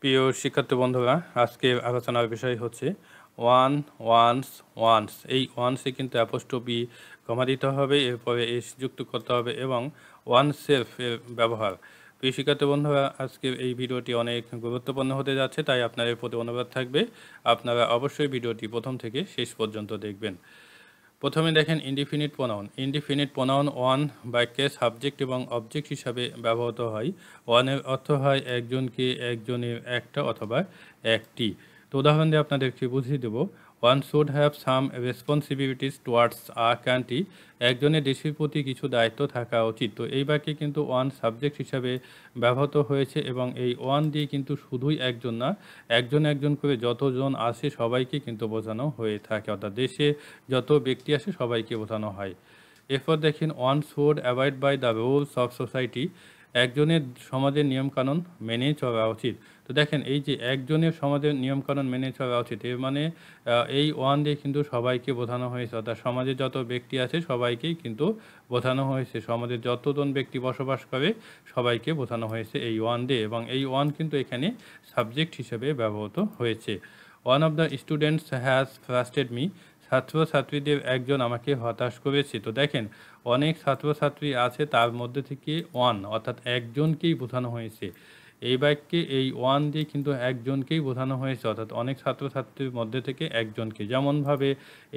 প্রিয় শিক্ষার্থী বন্ধুরা, আজকে আলোচনার বিষয় হচ্ছে ওয়ান, ওয়ান্স, ওয়ান্স। এই ওয়ান্সে কিন্তু অ্যাপোস্ট্রফি কমা দিতে হবে, এরপরে এস যুক্ত করতে হবে এবং ওয়ান সেলফ এর ব্যবহার। প্রিয় শিক্ষার্থী বন্ধুরা, আজকের এই ভিডিওটি অনেক গুরুত্বপূর্ণ হতে যাচ্ছে, তাই আপনাদের প্রতি অনুরোধ থাকবে আপনারা অবশ্যই ভিডিওটি প্রথম থেকে শেষ পর্যন্ত দেখবেন। প্রথমে দেখেন indefinite pronoun. Indefinite pronoun one বাক্যে সাবজেক্ট এবং অবজেক্ট হিসাবে ব্যবহৃত হয়। ওয়ানের অর্থ হয় একজনকে, একজনের, একটা অথবা একটি। তো উদাহরণ দিয়ে আপনাদেরকে বুঝিয়ে দেবো। One should have some responsibilities towards a country. একজনের দেশের প্রতি কিছু দায়িত্ব থাকা উচিত। তো এই বাক্যে কিন্তু ওয়ান সাবজেক্ট হিসাবে ব্যবহৃত হয়েছে এবং এই ওয়ান দিয়ে কিন্তু শুধুই একজন না, একজন একজন করে যতজন আসে সবাইকে কিন্তু বোঝানো হয়ে থাকে, অর্থাৎ দেশে যত ব্যক্তি আসে সবাইকে বোঝানো হয়। এরপর দেখেন one should avoid by the rules of society. একজনের সমাজের নিয়মকানুন মেনে চলা উচিত। তো দেখেন এই যে একজনের সমাজের নিয়মকানুন মেনে চলা উচিত, এর মানে এই ওয়ান দিয়ে কিন্তু সবাইকে বোঝানো হয়েছে, অর্থাৎ সমাজে যত ব্যক্তি আছে সবাইকেই কিন্তু বোঝানো হয়েছে। সমাজে যতজন ব্যক্তি বসবাস করে সবাইকে বোঝানো হয়েছে এই ওয়ান দিয়ে, এবং এই ওয়ান কিন্তু এখানে সাবজেক্ট হিসেবে ব্যবহৃত হয়েছে। One of the students has frustrated me. ছাত্রছাত্রীদের একজন আমাকে হতাশ করেছে। তো দেখেন অনেক ছাত্রছাত্রী আছে, তার মধ্যে থেকে ওয়ান অর্থাৎ একজনকেই বোঝানো হয়েছে। এই বাক্যে এই ওয়ান দিয়ে কিন্তু একজনকেই বোঝানো হয়েছে, অর্থাৎ অনেক ছাত্রছাত্রীর মধ্যে থেকে একজনকে। যেমনভাবে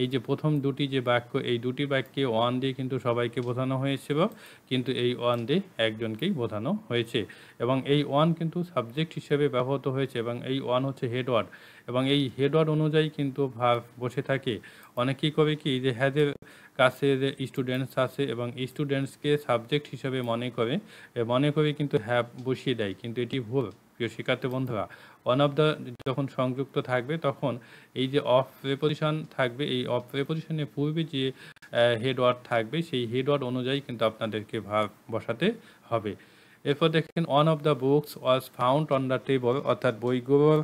এই যে প্রথম দুটি যে বাক্য, এই দুটি বাক্যে ওয়ান দিয়ে কিন্তু সবাইকে বোঝানো হয়েছিল, কিন্তু এই ওয়ান দিয়ে একজনকেই বোঝানো হয়েছে। এবং এই ওয়ান কিন্তু সাবজেক্ট হিসেবে ব্যবহৃত হয়েছে এবং এই ওয়ান হচ্ছে হেডওয়ার্ড, এবং এই হেডওয়ার্ড অনুযায়ী কিন্তু ভার্ব বসে থাকে। অনেকেই করে কি যে হ্যাজের কাছে যে স্টুডেন্টস আছে এবং স্টুডেন্টসকে সাবজেক্ট হিসেবে মনে করে কিন্তু হ্যাভ বসিয়ে দেয়, কিন্তু এটি ভুল। প্রিয় শিক্ষার্থী বন্ধুরা, ওয়ান অফ দ্য যখন সংযুক্ত থাকবে তখন এই যে অফ প্রিপোজিশন থাকবে, এই অফ প্রিপোজিশনের পূর্বে যে হেডওয়ার্ড থাকবে সেই হেডওয়ার্ড অনুযায়ী কিন্তু আপনাদেরকে ভার্ব বসাতে হবে। এরপর দেখেন one of the books was found on the table, অর্থাৎ বইগুলোর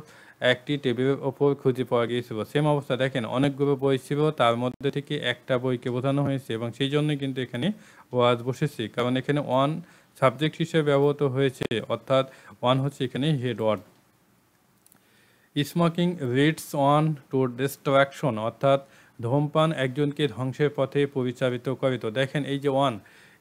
একটি টেবিলের ওপর খুঁজে পাওয়া গিয়েছিল। সেম অবস্থা, দেখেন অনেকগুলো বই ছিল, তার মধ্যে থেকে একটা বইকে বোঝানো হয়েছে এবং সেই জন্যই কিন্তু এখানে ওয়াজ বসেছে, কারণ এখানে ওয়ান সাবজেক্ট হিসেবে ব্যবহৃত হয়েছে, অর্থাৎ ওয়ান হচ্ছে এখানে headword. Smoking leads on to destruction, অর্থাৎ ধূমপান একজনকে ধ্বংসের পথে পরিচালিত করে। তো দেখেন এই যে ওয়ান,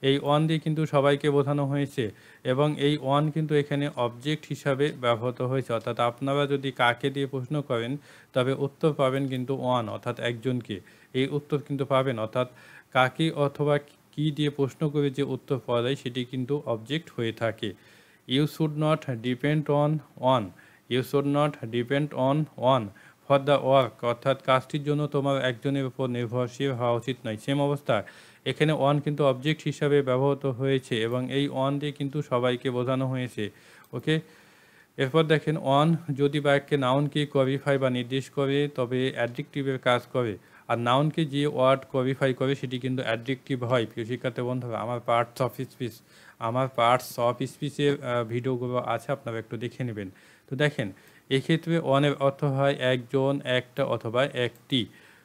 এই ওয়ান দিয়ে কিন্তু সবাইকে বোঝানো হয়েছে এবং এই ওয়ান কিন্তু এখানে অবজেক্ট হিসাবে ব্যবহৃত হয়েছে, অর্থাৎ আপনারা যদি কাকে দিয়ে প্রশ্ন করেন তবে উত্তর পাবেন কিন্তু ওয়ান অর্থাৎ একজনকে, এই উত্তর কিন্তু পাবেন, অর্থাৎ কাকে অথবা কি দিয়ে প্রশ্ন করে যে উত্তর পাওয়া যায় সেটি কিন্তু অবজেক্ট হয়ে থাকে। You should not depend on one, you should not depend on one for the work, অর্থাৎ কাজটির জন্য তোমার একজনের উপর নির্ভরশীল হওয়া উচিত নয়। সেম অবস্থা, এখানে ওয়ান কিন্তু অবজেক্ট হিসাবে ব্যবহৃত হয়েছে এবং এই ওয়ান দিয়ে কিন্তু সবাইকে বোঝানো হয়েছে। ওকে, এরপর দেখেন ওয়ান যদি বাক্যে নাউনকে কোয়ালিফাই বা নির্দেশ করে তবে অ্যাডজেক্টিভের কাজ করে, আর নাউনকে যে ওয়ার্ড কোয়ালিফাই করে সেটি কিন্তু অ্যাডজেক্টিভ হয়। প্রিয় শিক্ষার্থী বন্ধুরা, আমার পার্টস অফ স্পিচের ভিডিওগুলো আছে, আপনারা একটু দেখে নেবেন। তো দেখেন এক্ষেত্রে ওয়ানের অর্থ হয় একজন, একটা অথবা একটি।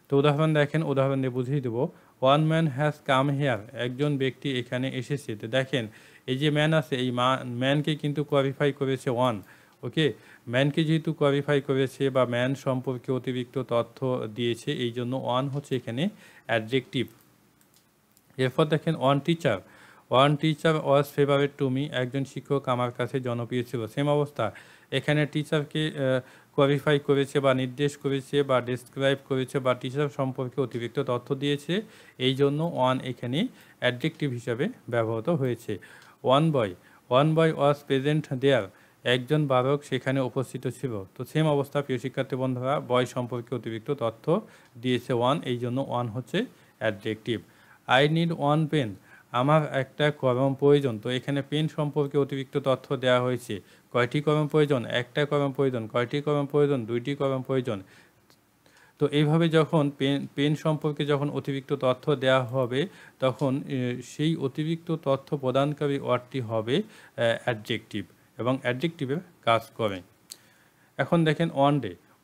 তো উদাহরণ দেখেন, উদাহরণ দিয়ে বুঝিয়ে দেবো। One man has come here, একজন ব্যক্তি এখানে এসেছে। তো দেখেন এই যে ম্যান আছে, এই ম্যানকে কিন্তু কোয়ালিফাই করেছে ওয়ান। ওকে, ম্যানকে যেহেতু কোয়ালিফাই করেছে বা ম্যান সম্পর্কে অতিরিক্ত তথ্য দিয়েছে, এই জন্য ওয়ান হচ্ছে এখানে অ্যাডজেক্টিভ। এরপর দেখেন one teacher was favourite to me, একজন শিক্ষক আমার কাছে জনপ্রিয় ছিল। সেম অবস্থা, এখানে টিচারকে কোয়ালিফাই করেছে বা নির্দেশ করেছে বা ডেসক্রাইব করেছে বা টিচার সম্পর্কে অতিরিক্ত তথ্য দিয়েছে, এই জন্য ওয়ান এখানে অ্যাডজেক্টিভ হিসাবে ব্যবহৃত হয়েছে। ওয়ান বয় ওয়াজ প্রেজেন্ট দেয়ার, একজন বালক সেখানে উপস্থিত ছিল। তো সেম অবস্থা, প্রিয় শিক্ষার্থী বন্ধুরা, বয় সম্পর্কে অতিরিক্ত তথ্য দিয়েছে ওয়ান, এই জন্য ওয়ান হচ্ছে adjective. I need one pen, আমার একটা কলম প্রয়োজন। তো এখানে পেন সম্পর্কে অতিরিক্ত তথ্য দেওয়া হয়েছে। কয়টি কলম প্রয়োজন? একটা কলম প্রয়োজন। কয়টি কলম প্রয়োজন? দুইটি কলম প্রয়োজন। তো এইভাবে যখন পেন সম্পর্কে যখন অতিরিক্ত তথ্য দেওয়া হবে তখন সেই অতিরিক্ত তথ্য প্রদানকারী ওয়ার্ডটি হবে অ্যাডজেক্টিভ এবং অ্যাডজেক্টিভের কাজ করে। এখন দেখেন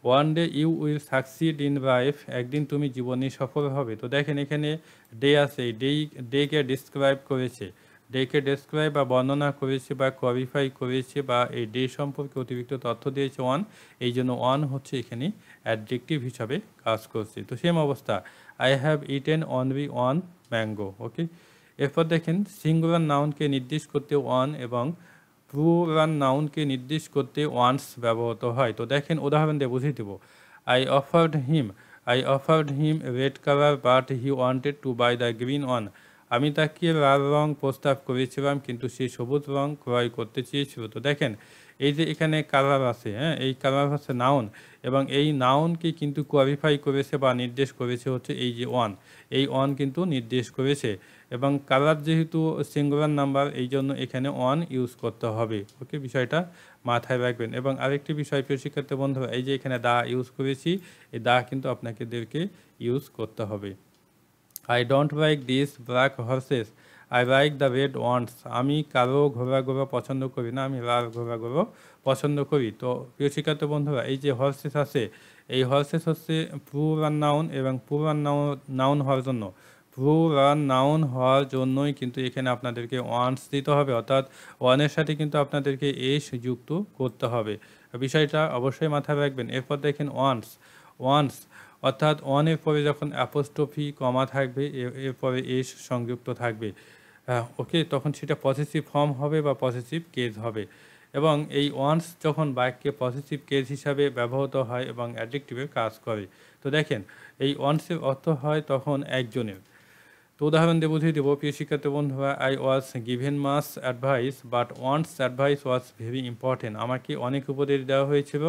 one day you will succeed in life, একদিন তুমি জীবনে সফল হবে। তো দেখেন এখানে ডে আছে, ডেকে ডিসক্রাইব করেছে। ডেকে ডেসক্রাইব বা বর্ণনা করেছে বা কোয়ালিফাই করেছে বা এই ডে সম্পর্কে অতিরিক্ত তথ্য দিয়েছে ওয়ান, এই জন্য ওয়ান হচ্ছে এখানে অ্যাডজেক্টিভ হিসাবে কাজ করছে। তো সেম অবস্থা, I have eaten only one mango. Okay, এরপর দেখেন সিঙ্গুলার নাউনকে নির্দেশ করতে ওয়ান এবং প্লুরাল নাউনকে নির্দেশ করতে ওয়ান্স ব্যবহৃত হয়। তো দেখেন উদাহরণ দিয়ে বুঝিয়ে দেবো, I offered him, I offered him red colour but he wanted to buy the green one. আমি তাকে লাল রং প্রস্তাব করেছিলাম কিন্তু সে সবুজ রং ক্রয় করতে চেয়েছিল। তো দেখেন এই যে এখানে কালার আছে, হ্যাঁ, এই কালার হচ্ছে নাউন এবং এই নাউনকে কিন্তু কোয়ালিফাই করেছে বা নির্দেশ করেছে হচ্ছে এই যে ওয়ান, এই ওয়ান কিন্তু নির্দেশ করেছে এবং কালার যেহেতু সিঙ্গুলার নাম্বার এই জন্য এখানে ওয়ান ইউজ করতে হবে। ওকে, বিষয়টা মাথায় রাখবেন। এবং আরেকটি বিষয় প্রিয় শিক্ষার্থী বন্ধুরা, এই যে এখানে দা ইউজ করেছি, এই দা কিন্তু আপনাদেরকে ইউজ করতে হবে। I don't like this black horses, I like the red ones. আমি কালো ঘোড়াগুলো পছন্দ করি না, আমি লাল ঘোড়াগুলো পছন্দ করি। তো প্রিয় শিক্ষার্থী বন্ধুরা, এই যে হর্সেস আছে, এই হর্সেস হচ্ছে প্লুরাল নাউন এবং প্লুরাল নাউন হওয়ার জন্য, প্লুরাল নাউন হওয়ার জন্যই কিন্তু এখানে আপনাদেরকে ওয়ান্স দিতে হবে, অর্থাৎ ওয়ানের সাথে কিন্তু আপনাদেরকে এস যুক্ত করতে হবে। বিষয়টা অবশ্যই মাথায় রাখবেন। এরপর দেখেন ওয়ান্স, ওয়ান্স অর্থাৎ ওয়ানের পরে যখন অ্যাপোস্ট্রফি কমা থাকবে এরপরে এস সংযুক্ত থাকবে, ওকে, তখন সেটা পসেসিভ ফর্ম হবে বা পসেসিভ কেস হবে। এবং এই ওয়ান্স যখন বাক্যে পসেসিভ কেস হিসাবে ব্যবহৃত হয় এবং অ্যাডজেক্টিভের কাজ করে। তো দেখেন এই ওয়ান্সের অর্থ হয় তখন একজনের। তো উদাহরণ দিয়ে বুঝিয়ে দেবো প্রিয় শিক্ষার্থী বন্ধুরা, I was given mass advice but one's advice was very important. আমাকে অনেক উপদেশ দেওয়া হয়েছিল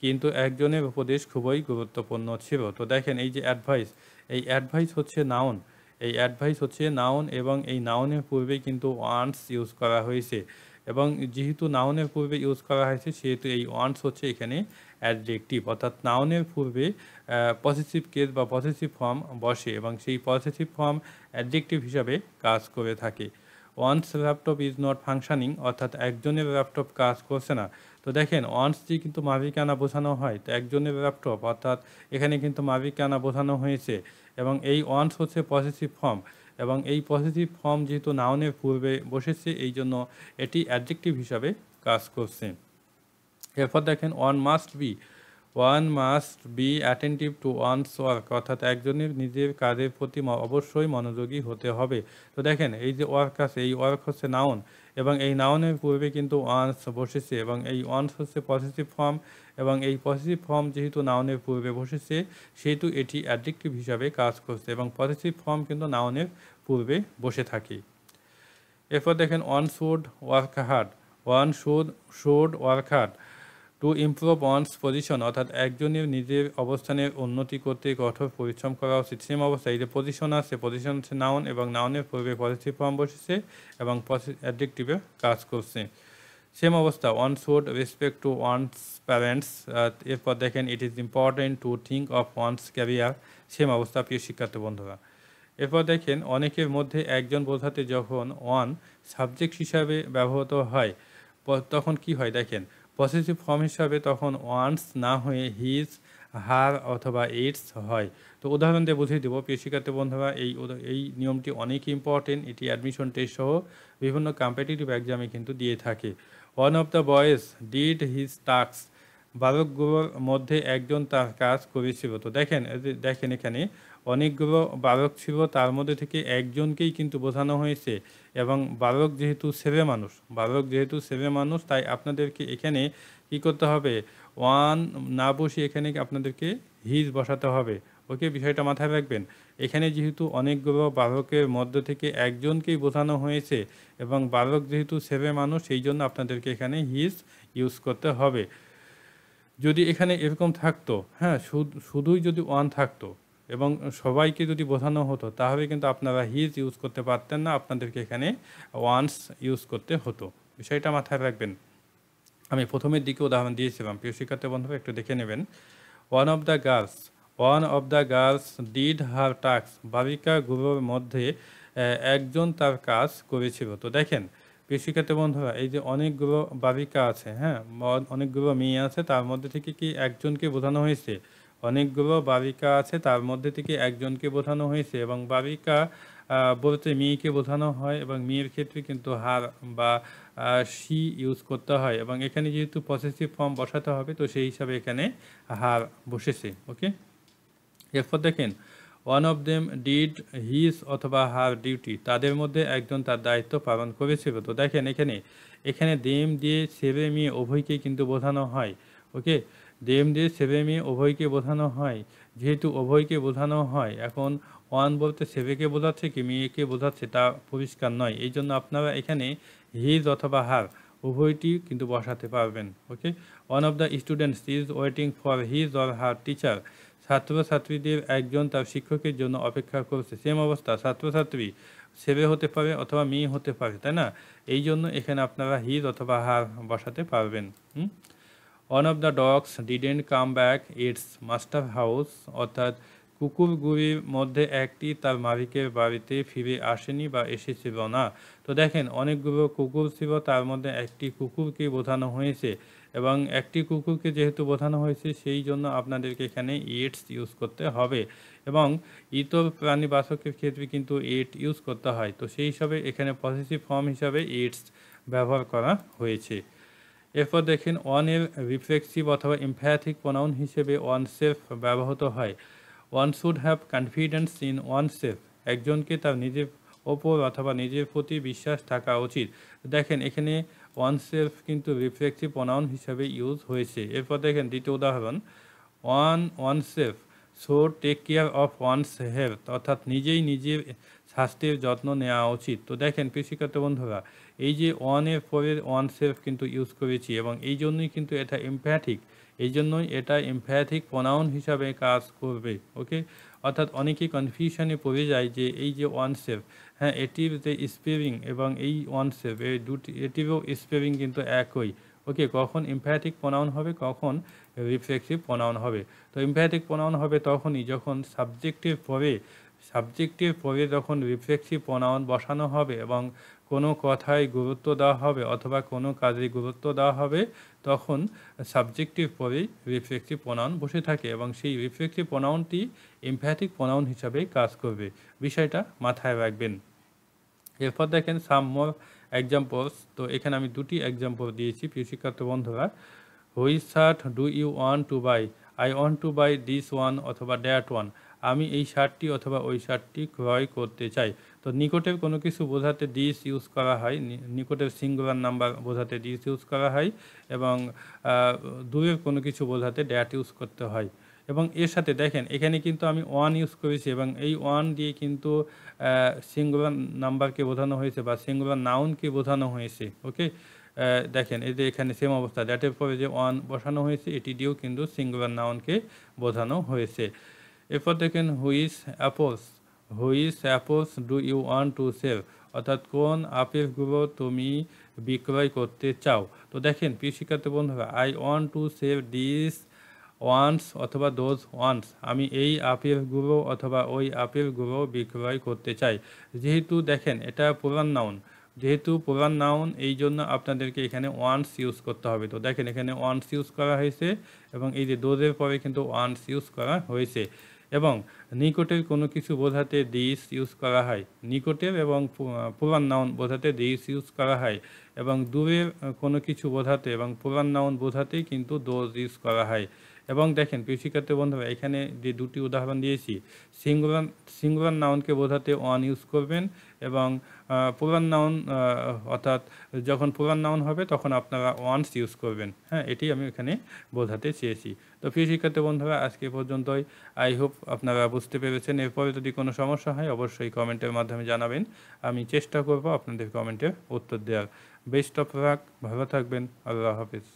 কিন্তু একজনের উপদেশ খুবই গুরুত্বপূর্ণ ছিল। তো দেখেন এই যে অ্যাডভাইস, এই অ্যাডভাইস হচ্ছে নাউন, এই অ্যাডভাইস হচ্ছে নাউন এবং এই নাউনের পূর্বে কিন্তু ওয়ান্স ইউজ করা হয়েছে এবং যেহেতু নাউনের পূর্বে ইউজ করা হয়েছে সেহেতু এই ওয়ান্স হচ্ছে এখানে অ্যাডজেক্টিভ, অর্থাৎ নাউনের পূর্বে পসেসিভ কেস বা পসেসিভ ফর্ম বসে এবং সেই পসেসিভ ফর্ম অ্যাডজেক্টিভ হিসাবে কাজ করে থাকে। One's laptop is not functioning, অর্থাৎ একজনের ল্যাপটপ কাজ করছে না। তো দেখেন ওয়ান্স দিয়ে কিন্তু মালিকানা বোঝানো হয়, তো একজনের ল্যাপটপ অর্থাৎ এখানে কিন্তু মালিকানা বোঝানো হয়েছে এবং এই ওয়ান্স হচ্ছে পসেসিভ ফর্ম এবং এই পসেসিভ ফর্ম যেহেতু নাউনের পূর্বে বসেছে এই জন্য এটি অ্যাডজেক্টিভ হিসাবে কাজ করছে। এরপর দেখেন one must be attentive to one's work, অর্থাৎ একজনের নিজের কাজের প্রতি অবশ্যই মনোযোগী হতে হবে। তো দেখেন এই যে ওয়ার্ক আছে, এই ওয়ার্ক হচ্ছে নাউন এবং এই নাউনের পূর্বে কিন্তু ওয়ান্স বসেছে এবং এই ওয়ান্স হচ্ছে পসেসিভ ফর্ম এবং এই পসেসিভ ফর্ম যেহেতু নাউনের পূর্বে বসেছে সেহেতু এটি অ্যাডজেক্টিভ হিসাবে কাজ করছে এবং পসেসিভ ফর্ম কিন্তু নাউনের পূর্বে বসে থাকে। এরপর দেখেন one should work hard, one should work hard to improve one's position, অর্থাৎ একজনের নিজের অবস্থানের উন্নতি করতে কঠোর পরিশ্রম করা উচিত। সেম অবস্থায় এই যে পজিশন আছে, পজিশন হচ্ছে নাউন এবং নাউনের পূর্বে পজিটিভ ফর্ম বসেছে এবং অ্যাডজেক্টিভে কাজ করছে। সেম অবস্থা one should respect to one's parents. এরপর দেখেন it is important to think of one's career. Same অবস্থা প্রিয় শিক্ষার্থী বন্ধুরা। এরপর দেখেন অনেকের মধ্যে একজন বোঝাতে যখন ওয়ান সাবজেক্ট হিসাবে ব্যবহৃত হয় তখন কি হয় দেখেন পসেসিভ ফর্ম হিসাবে তখন ওয়ান্স না হয়ে হিজ, হার অথবা ইটস হয়। তো উদাহরণ দিয়ে বুঝিয়ে দেবো প্রিয় শিক্ষার্থী বন্ধুরা, এই নিয়মটি অনেক ইম্পর্টেন্ট, এটি অ্যাডমিশন টেস্ট সহ বিভিন্ন কম্পিটিটিভ এক্সামে কিন্তু দিয়ে থাকে। One of the boys did his task, বালকগুলোর মধ্যে একজন তার কাজ করেছিল। তো দেখেন এখানে অনেকগুলো বালক ছিল, তার মধ্যে থেকে একজনকেই কিন্তু বোঝানো হয়েছে এবং বালক যেহেতু ছেলে মানুষ তাই আপনাদেরকে এখানে কি করতে হবে, ওয়ান না বসে এখানে আপনাদেরকে হিজ বসাতে হবে। ওকে, বিষয়টা মাথায় রাখবেন। এখানে যেহেতু অনেকগুলো বালকের মধ্য থেকে একজনকেই বোঝানো হয়েছে এবং বালক যেহেতু ছেলে মানুষ সেই জন্য আপনাদেরকে এখানে হিজ ইউজ করতে হবে। যদি এখানে এরকম থাকতো, হ্যাঁ, শুধুই যদি ওয়ান থাকতো এবং সবাইকে যদি বোঝানো হতো তাহলে কিন্তু আপনারা হিজ ইউজ করতে পারতেন না, আপনাদেরকে এখানে ওয়ান্স ইউজ করতে হতো। বিষয়টা মাথায় রাখবেন। আমি প্রথমের দিকে উদাহরণ দিয়েছিলাম, প্রিয় শিক্ষার্থী বন্ধুরা একটু দেখে নেবেন। One of the girls did her task, বালিকাগুলোর মধ্যে একজন তার কাজ করেছিল। তো দেখেন প্রিয় শিক্ষার্থী বন্ধুরা এই যে অনেকগুলো বালিকা আছে, হ্যাঁ, অনেকগুলো মেয়ে আছে, তার মধ্যে থেকে কি একজনকে বোঝানো হয়েছে, অনেকগুলো বালিকা আছে তার মধ্যে থেকে একজনকে বোঝানো হয়েছে এবং বালিকা বলতে মেয়েকে বোঝানো হয় এবং মেয়ের ক্ষেত্রে কিন্তু হার বা শি ইউজ করতে হয় এবং এখানে যেহেতু পসেসিভ ফর্ম বসাতে হবে তো সেই হিসাবে এখানে হার বসেছে। ওকে, এরপর দেখেন one of them did his অথবা হার ডিউটি, তাদের মধ্যে একজন তার দায়িত্ব পালন করেছিল। তো দেখেন এখানে এখানে দেম দিয়ে ছেলে মেয়ে উভয়কেই কিন্তু বোঝানো হয়। ওকে, দেম দিয়ে ছেলে মেয়ে উভয়কে বোঝানো হয়, যেহেতু উভয়কে বোঝানো হয় এখন ওয়ান বলতে ছেলেকে বোঝাচ্ছে কি মেয়েকে বোঝাচ্ছে তা পরিষ্কার নয়, এই জন্য আপনারা এখানে হিজ অথবা হার উভয়টি কিন্তু বসাতে পারবেন। Okay, one of the students is waiting for his or her teacher, ছাত্রছাত্রীদের একজন তার শিক্ষকের জন্য অপেক্ষা করছে। সেম অবস্থা, ছাত্রছাত্রী ছেলে হতে পারে অথবা মেয়ে হতে পারে, তাই না? এই জন্য এখানে আপনারা হিজ অথবা হার বসাতে পারবেন। One of the dogs didn't come back its master house, অর্থাৎ কুকুরগুলির মধ্যে একটি তার মালিকের বাড়িতে ফিরে আসেনি বা এসেছিল না। তো দেখেন অনেকগুলো কুকুর ছিল, তার মধ্যে একটি কুকুরকে বোঝানো হয়েছে এবং একটি কুকুরকে যেহেতু বোঝানো হয়েছে সেই জন্য আপনাদেরকে এখানে ইটস ইউজ করতে হবে এবং ইতর প্রাণীবাচকের ক্ষেত্রে কিন্তু ইট ইউজ করতে হয়। তো সেই হিসাবে এখানে পসেসিভ ফর্ম হিসাবে ইটস ব্যবহার করা হয়েছে। এরপর দেখেন ওয়ানের রিফ্লেক্সিভ অথবা এমপ্যাথিক প্রোনাউন হিসেবে ওয়ান সেলফ ব্যবহৃত হয়। One should have confidence in one self, একজনকে তার নিজের ওপর অথবা নিজের প্রতি বিশ্বাস থাকা উচিত। দেখেন এখানে ওয়ান সেলফ কিন্তু রিফ্লেক্সিভ প্রোনাউন হিসাবে ইউজ হয়েছে। এরপর দেখেন দ্বিতীয় উদাহরণ, oneself so take care of one's health, অর্থাৎ নিজেই নিজের স্বাস্থ্যের যত্ন নেওয়া উচিত। তো দেখেন কৃষিকাত বন্ধুরা, এই যে ওয়ানের পরে ওয়ান সেলফ কিন্তু ইউজ করেছি এবং এই জন্যই কিন্তু এটা এমপ্যাথিক, এই জন্যই এটা এমপ্যাথিক প্রোনাউন হিসাবে কাজ করবে। ওকে, অর্থাৎ অনেকেই কনফিউশনে পড়ে যায় যে এই যে ওয়ান সেলফ, হ্যাঁ এটির যে স্পেলিং এবং এই ওয়ান সেলফ এই দুটি এটিরও স্পেলিং কিন্তু একই। ওকে, কখন এমপ্যাথিক প্রোনাউন হবে কখন রিফ্লেক্সিভ প্রোনাউন হবে। তো এমপ্যাথিক প্রোনাউন হবে তখনই যখন সাবজেক্টের পরে যখন রিফ্লেক্সিভ প্রোনাউন বসানো হবে এবং কোনো কথায় গুরুত্ব দেওয়া হবে অথবা কোনো কাজে গুরুত্ব দেওয়া হবে তখন সাবজেক্টের পরেই রিফ্লেক্সিভ প্রোনাউন বসে থাকে এবং সেই রিফ্লেক্সিভ প্রোনাউনটি এমপ্যাথিক প্রোনাউন হিসাবে কাজ করবে, বিষয়টা মাথায় রাখবেন। এরপর দেখেন সাম মোর এক্সাম্পলস, তো এখানে আমি দুটি এক্সাম্পল দিয়েছি প্রিয় শিক্ষার্থী বন্ধুরা। Which shirt do you want to buy, I want to buy this one অথবা দ্যাট ওয়ান, আমি এই শার্টটি অথবা ওই শার্টটি ক্রয় করতে চাই। তো নিকটের কোনো কিছু বোঝাতে দিস ইউজ করা হয়, নিকটের সিঙ্গুলার নাম্বার বোঝাতে দিস ইউজ করা হয় এবং দূরের কোনো কিছু বোঝাতে দ্যাট ইউজ করতে হয়। এবং এর সাথে দেখেন এখানে কিন্তু আমি ওয়ান ইউজ করেছি এবং এই ওয়ান দিয়ে কিন্তু সিঙ্গুলার নাম্বারকে বোঝানো হয়েছে বা সিঙ্গুলার নাউনকে বোঝানো হয়েছে। ওকে, দেখেন এই যে এখানে সেম অবস্থা, দ্যাটের পরে যে ওয়ান বসানো হয়েছে এটি দিয়েও কিন্তু সিঙ্গুলার নাউনকে বোঝানো হয়েছে। এরপর দেখেন which apples do you want to sell, অর্থাৎ কোন আপেলগুলো তুমি বিক্রয় করতে চাও। তো দেখেন প্রিয় শিক্ষার্থী বন্ধুরা, I want to sell this ones অথবা দোজ ওয়ান্স, আমি এই আপেলগুলো অথবা ওই আপেলগুলো বিক্রয় করতে চাই। যেহেতু দেখেন এটা প্রধান নাউন, যেহেতু প্রধান নাউন এই জন্য আপনাদেরকে এখানে ওয়ান্স ইউজ করতে হবে। তো দেখেন এখানে ওয়ান্স ইউজ করা হয়েছে এবং এই যে দোজের পরে কিন্তু ওয়ান্স ইউজ করা হয়েছে এবং নিকটের কোনো কিছু বোঝাতে দিস ইউজ করা হয়, নিকটের এবং প্রধান নাউন বোঝাতে দিস ইউজ করা হয় এবং দূরের কোনো কিছু বোঝাতে এবং প্রধান নাউন বোঝাতেই কিন্তু দোজ ইউজ করা হয়। এবং দেখেন প্রিয় শিক্ষার্থী বন্ধুরা, এখানে যে দুটি উদাহরণ দিয়েছি, সিঙ্গুলার নাউনকে বোঝাতে ওয়ান ইউজ করবেন এবং প্রধান নাউন অর্থাৎ যখন প্রধান নাউন হবে তখন আপনারা ওয়ান্স ইউজ করবেন। হ্যাঁ, এটি আমি এখানে বোঝাতে চেয়েছি। তো প্রিয় শিক্ষার্থী বন্ধুরা, আজকে পর্যন্তই। আই হোপ আপনারা বুঝতে পেরেছেন। এরপরে যদি কোনো সমস্যা হয় অবশ্যই কমেন্টের মাধ্যমে জানাবেন, আমি চেষ্টা করব আপনাদের কমেন্টের উত্তর দেওয়ার। বেস্ট অফ লাক, ভালো থাকবেন, আল্লাহ হাফিজ।